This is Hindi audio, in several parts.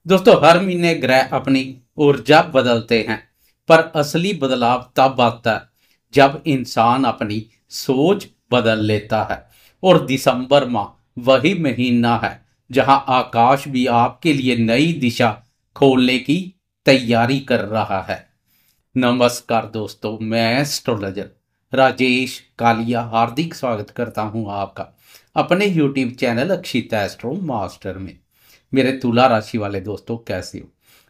दोस्तों, हर महीने ग्रह अपनी ऊर्जा बदलते हैं, पर असली बदलाव तब आता है जब इंसान अपनी सोच बदल लेता है। और दिसंबर माह वही महीना है जहां आकाश भी आपके लिए नई दिशा खोलने की तैयारी कर रहा है। नमस्कार दोस्तों, मैं एस्ट्रोलॉजर राजेश कालिया हार्दिक स्वागत करता हूं आपका अपने YouTube channel Akshita astro master में। मेरे तुला राशि वाले दोस्तों, कैसे हो?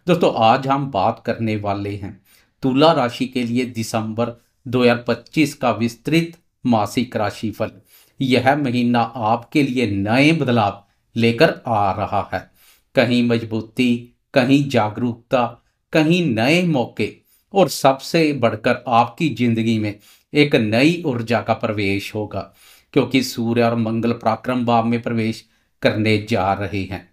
दोस्तों, आज हम बात करने वाले हैं तुला राशि के लिए दिसंबर 2025 का विस्तृत मासिक राशिफल। यह महीना आपके लिए नए बदलाव लेकर आ रहा है। कहीं मजबूती, कहीं जागरूकता, कहीं नए मौके, और सबसे बढ़कर आपकी जिंदगी में एक नई ऊर्जा का प्रवेश होगा, क्योंकि सूर्य और मंगल पराक्रम भाव में प्रवेश करने जा रहे हैं।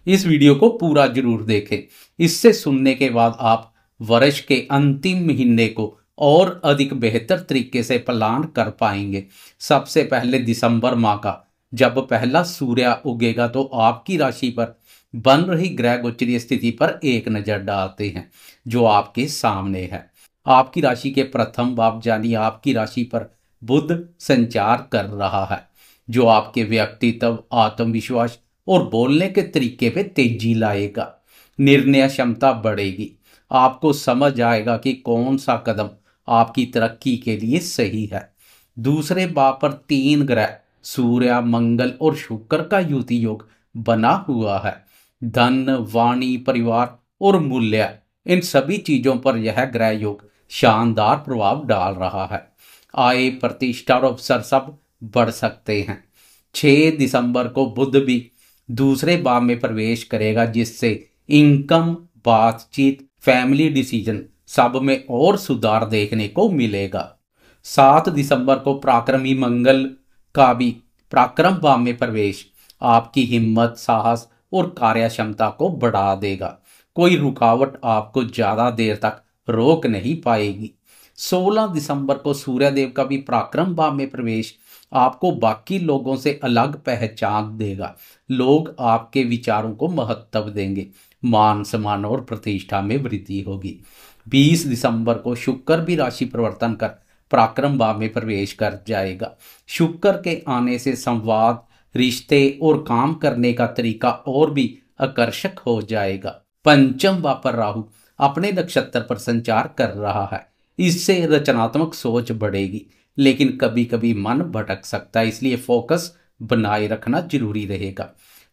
इस वीडियो को पूरा जरूर देखें। इससे सुनने के बाद आप वर्ष के अंतिम महीने को और अधिक बेहतर तरीके से प्लान कर पाएंगे। सबसे पहले दिसंबर माह का जब पहला सूर्य उगेगा तो आपकी राशि पर बन रही ग्रह गोचरीय स्थिति पर एक नजर डालते हैं, जो आपके सामने है। आपकी राशि के प्रथम भाव यानी आपकी राशि पर बुध संचार कर रहा है, जो आपके व्यक्तित्व, आत्मविश्वास और बोलने के तरीके पे तेजी लाएगा। निर्णय क्षमता बढ़ेगी। आपको समझ आएगा कि कौन सा कदम आपकी तरक्की के लिए सही है। दूसरे भाव पर तीन ग्रह सूर्य, मंगल और शुक्र का युति योग बना हुआ है। धन, वाणी, परिवार और मूल्य, इन सभी चीजों पर यह ग्रह योग शानदार प्रभाव डाल रहा है। आय, प्रतिष्ठा और अवसर सब बढ़ सकते हैं। 6 दिसंबर को बुध भी दूसरे भाव में प्रवेश करेगा, जिससे इनकम, बातचीत, फैमिली डिसीजन सब में और सुधार देखने को मिलेगा। 7 दिसंबर को पराक्रमी मंगल का भी पराक्रम भाव में प्रवेश आपकी हिम्मत, साहस और कार्य क्षमता को बढ़ा देगा। कोई रुकावट आपको ज्यादा देर तक रोक नहीं पाएगी। 16 दिसंबर को सूर्यदेव का भी पराक्रम भाव में प्रवेश आपको बाकी लोगों से अलग पहचान देगा। लोग आपके विचारों को महत्व देंगे। मान सम्मान और प्रतिष्ठा में वृद्धि होगी। 20 दिसंबर को शुक्र भी राशि परिवर्तन कर पराक्रम भाव में प्रवेश कर जाएगा। शुक्र के आने से संवाद, रिश्ते और काम करने का तरीका और भी आकर्षक हो जाएगा। पंचम भाव पर राहु अपने नक्षत्र पर संचार कर रहा है। इससे रचनात्मक सोच बढ़ेगी, लेकिन कभी कभी मन भटक सकता है, इसलिए फोकस बनाए रखना जरूरी रहेगा।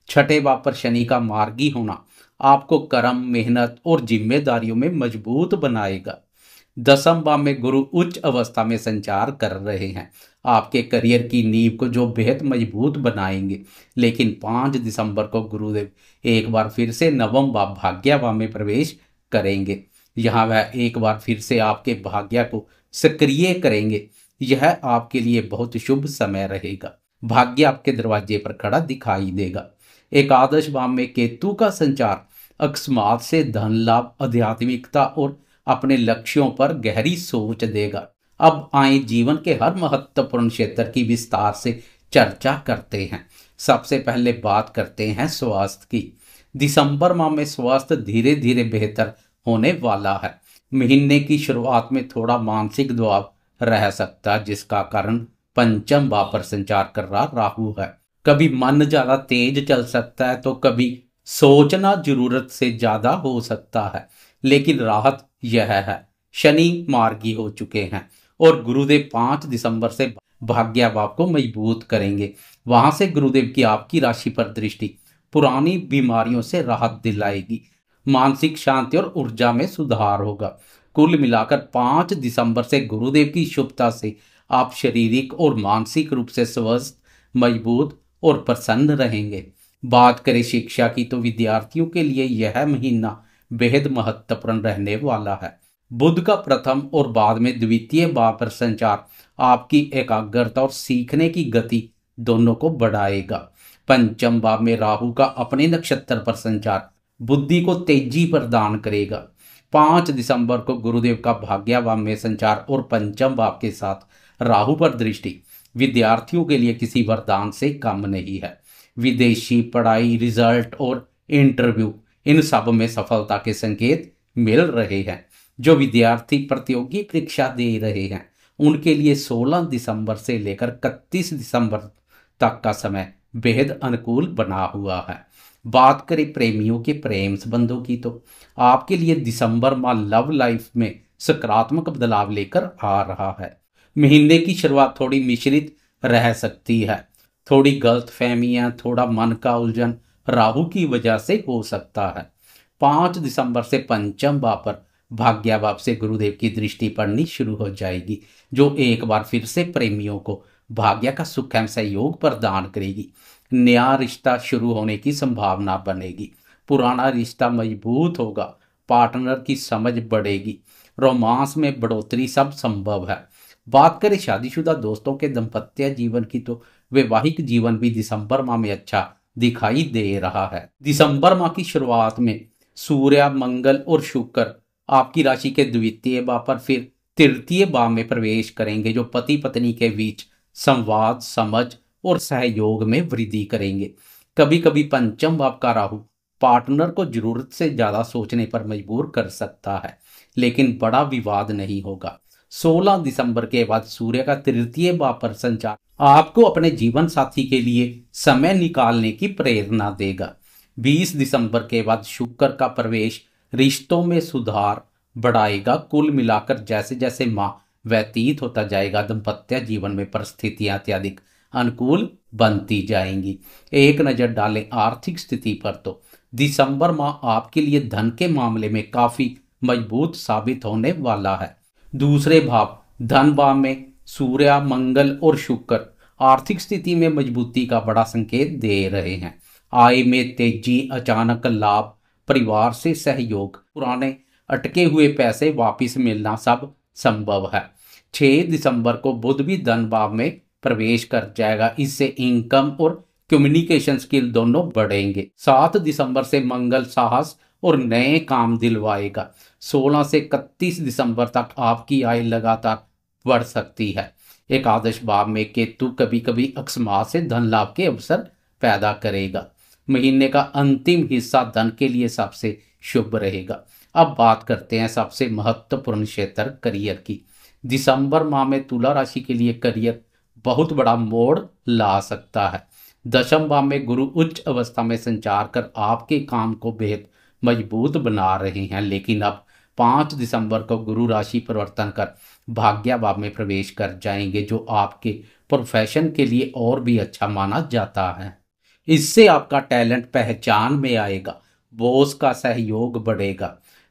छठे भाव पर शनि का मार्गी होना आपको कर्म, मेहनत और जिम्मेदारियों में मजबूत बनाएगा। दसम भाव में गुरु उच्च अवस्था में संचार कर रहे हैं, आपके करियर की नींव को जो बेहद मजबूत बनाएंगे। लेकिन 5 दिसंबर को गुरुदेव एक बार फिर से नवम भाव भाग्य भाव में प्रवेश करेंगे। यहाँ वह एक बार फिर से आपके भाग्य को सक्रिय करेंगे। यह आपके लिए बहुत शुभ समय रहेगा। भाग्य आपके दरवाजे पर खड़ा दिखाई देगा। एकादश भाव में केतु का संचार अकस्मात से धन लाभ, आध्यात्मिकता और अपने लक्ष्यों पर गहरी सोच देगा। अब आए जीवन के हर महत्वपूर्ण क्षेत्र की विस्तार से चर्चा करते हैं। सबसे पहले बात करते हैं स्वास्थ्य की। दिसंबर माह में स्वास्थ्य धीरे धीरे बेहतर होने वाला है। महीने की शुरुआत में थोड़ा मानसिक दबाव रह सकता है, जिसका कारण पंचम भाव पर संचार कर रहा राहु है। कभी मन ज्यादा तेज चल सकता है, तो कभी सोचना जरूरत से ज्यादा हो सकता है। लेकिन राहत यह है, शनि मार्गी हो चुके हैं और गुरुदेव 5 दिसंबर से भाग्य भाव को मजबूत करेंगे। वहां से गुरुदेव की आपकी राशि पर दृष्टि पुरानी बीमारियों से राहत दिलाएगी। मानसिक शांति और ऊर्जा में सुधार होगा। कुल मिलाकर 5 दिसंबर से गुरुदेव की शुभता से आप शारीरिक और मानसिक रूप से स्वस्थ, मजबूत और प्रसन्न रहेंगे। बात करें शिक्षा की, तो विद्यार्थियों के लिए यह महीना बेहद महत्वपूर्ण रहने वाला है। बुध का प्रथम और बाद में द्वितीय भाव पर संचार आपकी एकाग्रता और सीखने की गति दोनों को बढ़ाएगा। पंचम भाव में राहु का अपने नक्षत्र पर संचार बुद्धि को तेजी प्रदान करेगा। 5 दिसंबर को गुरुदेव का भाग्य भाव में संचार और पंचम भाव के साथ राहु पर दृष्टि विद्यार्थियों के लिए किसी वरदान से कम नहीं है। विदेशी पढ़ाई, रिजल्ट और इंटरव्यू, इन सब में सफलता के संकेत मिल रहे हैं। जो विद्यार्थी प्रतियोगी परीक्षा दे रहे हैं उनके लिए 16 दिसंबर से लेकर 31 दिसंबर तक का समय बेहद अनुकूल बना हुआ है। बात करें प्रेमियों के प्रेम संबंधों की तो आपके लिए दिसंबर माह लव लाइफ में सकारात्मक बदलाव लेकर आ रहा है। महीने की शुरुआत थोड़ी मिश्रित रह सकती है। थोड़ी गलतफहमियां, थोड़ा मन का उलझन राहु की वजह से हो सकता है। 5 दिसंबर से पंचम भाव पर भाग्य भाव से गुरुदेव की दृष्टि पड़नी शुरू हो जाएगी, जो एक बार फिर से प्रेमियों को भाग्य का सुख एवं सहयोग प्रदान करेगी। नया रिश्ता शुरू होने की संभावना बनेगी। पुराना रिश्ता मजबूत होगा। पार्टनर की समझ बढ़ेगी। रोमांस में बढ़ोतरी सब संभव है। बात करें शादीशुदा दोस्तों के दाम्पत्य जीवन की तो वैवाहिक जीवन भी दिसंबर माह में अच्छा दिखाई दे रहा है। दिसंबर माह की शुरुआत में सूर्य, मंगल और शुक्र आपकी राशि के द्वितीय भाव पर फिर तृतीय भाव में प्रवेश करेंगे, जो पति पत्नी के बीच संवाद, समझ और सहयोग में वृद्धि करेंगे। कभी कभी पंचम भाव का राहु पार्टनर को जरूरत से ज्यादा सोचने पर मजबूर कर सकता है, लेकिन बड़ा विवाद नहीं होगा। 16 दिसंबर के बाद सूर्य का तृतीय भाव पर संचार आपको अपने जीवन साथी के लिए समय निकालने की प्रेरणा देगा। 20 दिसंबर के बाद शुक्र का प्रवेश रिश्तों में सुधार बढ़ाएगा। कुल मिलाकर जैसे जैसे माह व्यतीत होता जाएगा दाम्पत्य जीवन में परिस्थितियां अत्यधिक अनुकूल बनती जाएंगी। एक नजर डालें आर्थिक स्थिति पर तो दिसंबर माह आपके लिए धन के मामले में काफी मजबूत साबित होने वाला है। दूसरे भाव धन भाव में सूर्य, मंगल और शुक्र आर्थिक स्थिति में मजबूती का बड़ा संकेत दे रहे हैं। आय में तेजी, अचानक लाभ, परिवार से सहयोग, पुराने अटके हुए पैसे वापस मिलना सब संभव है। 6 दिसंबर को बुध भी धन भाव में प्रवेश कर जाएगा। इससे इनकम और कम्युनिकेशन स्किल दोनों बढ़ेंगे। 7 दिसंबर से मंगल साहस और नए काम दिलवाएगा। 16 से 31 दिसंबर तक आपकी आय लगातार बढ़ सकती है। एकादश भाव में केतु कभी कभी अकस्मात से धन लाभ के अवसर पैदा करेगा। महीने का अंतिम हिस्सा धन के लिए सबसे शुभ रहेगा। अब बात करते हैं सबसे महत्वपूर्ण क्षेत्र करियर की। दिसंबर माह में तुला राशि के लिए करियर बहुत बड़ा मोड़ ला सकता है। दशम भाव में गुरु उच्च अवस्था में संचार कर आपके काम को बेहद मजबूत बना रहे हैं, लेकिन अब 5 दिसंबर को गुरु राशि परिवर्तन कर भाग्य भाव में प्रवेश कर जाएंगे, जो आपके प्रोफेशन के लिए और भी अच्छा माना जाता है। इससे आपका टैलेंट पहचान में आएगा। बॉस का सहयोग बढ़ेगा।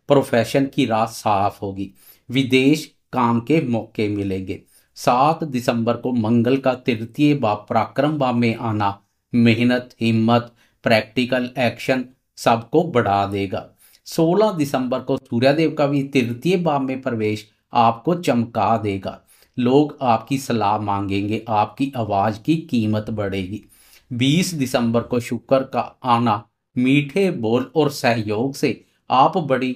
प्रोफेशन की राह साफ होगी। विदेश काम के मौके मिलेंगे। 7 दिसंबर को मंगल का तृतीय भाव पराक्रम भाव में आना मेहनत, हिम्मत, प्रैक्टिकल एक्शन सबको बढ़ा देगा। 16 दिसंबर को सूर्यदेव का भी तृतीय भाव में प्रवेश आपको चमका देगा। लोग आपकी सलाह मांगेंगे। आपकी आवाज की कीमत बढ़ेगी। 20 दिसंबर को शुक्र का आना मीठे बोल और सहयोग से आप बड़ी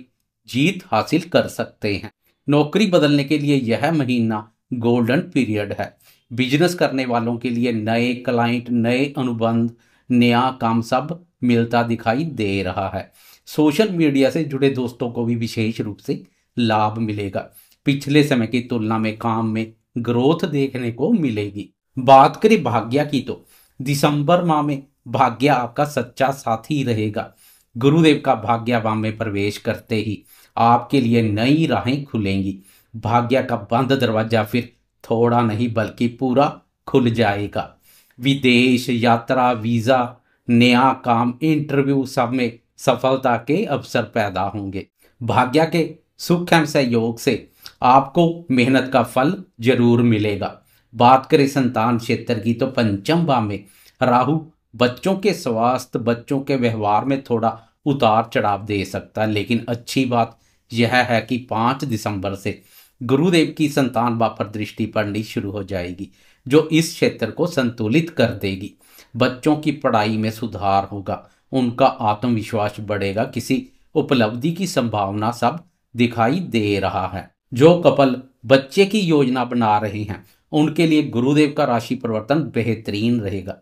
जीत हासिल कर सकते हैं। नौकरी बदलने के लिए यह महीना गोल्डन पीरियड है। बिजनेस करने वालों के लिए नए क्लाइंट, नए अनुबंध, नया काम सब मिलता दिखाई दे रहा है। सोशल मीडिया से जुड़े दोस्तों को भी विशेष रूप से लाभ मिलेगा। पिछले समय की तुलना में काम में ग्रोथ देखने को मिलेगी। बात करें भाग्य की तो दिसंबर माह में भाग्य आपका सच्चा साथी रहेगा। गुरुदेव का भाग्य भाव में प्रवेश करते ही आपके लिए नई राहें खुलेंगी। भाग्य का बंद दरवाजा फिर थोड़ा नहीं बल्कि पूरा खुल जाएगा। विदेश यात्रा, वीजा, नया काम, इंटरव्यू सब में सफलता के अवसर पैदा होंगे। भाग्य के सुख एवं सहयोग से आपको मेहनत का फल जरूर मिलेगा। बात करें संतान क्षेत्र की तो पंचम भाव में राहु बच्चों के स्वास्थ्य, बच्चों के व्यवहार में थोड़ा उतार चढ़ाव दे सकता है, लेकिन अच्छी बात यह है कि 5 दिसंबर से गुरुदेव की संतान भाव पर दृष्टि पड़नी शुरू हो जाएगी, जो इस क्षेत्र को संतुलित कर देगी। बच्चों की पढ़ाई में सुधार होगा। उनका आत्मविश्वास बढ़ेगा। किसी उपलब्धि की संभावना सब दिखाई दे रहा है। जो कपल बच्चे की योजना बना रहे हैं उनके लिए गुरुदेव का राशि परिवर्तन बेहतरीन रहेगा।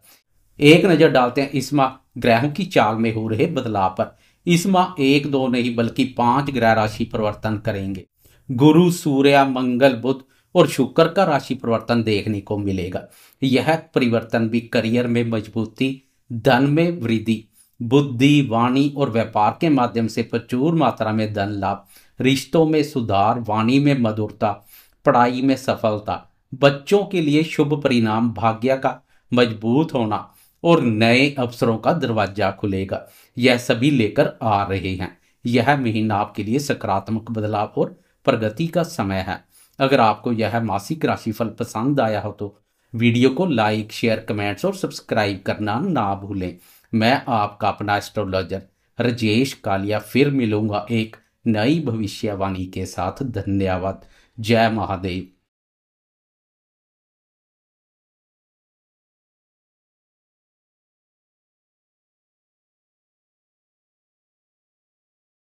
एक नजर डालते हैं इस माह ग्रहों की चाल में हो रहे बदलाव पर। इस माह एक दो नहीं बल्कि 5 ग्रह राशि परिवर्तन करेंगे। गुरु, सूर्य, मंगल, बुध और शुक्र का राशि परिवर्तन देखने को मिलेगा। यह परिवर्तन भी करियर में मजबूती, धन में वृद्धि, बुद्धि, वाणी और व्यापार के माध्यम से प्रचुर मात्रा में धन लाभ, रिश्तों में सुधार, वाणी में मधुरता, पढ़ाई में सफलता, बच्चों के लिए शुभ परिणाम, भाग्य का मजबूत होना और नए अवसरों का दरवाजा खुलेगा। यह सभी लेकर आ रहे हैं। यह महीना आपके लिए सकारात्मक बदलाव और प्रगति का समय है। अगर आपको यह मासिक राशिफल पसंद आया हो तो वीडियो को लाइक, शेयर, कमेंट्स और सब्सक्राइब करना ना भूलें। मैं आपका अपना एस्ट्रोलॉजर राजेश कालिया फिर मिलूंगा एक नई भविष्यवाणी के साथ। धन्यवाद। जय महादेव।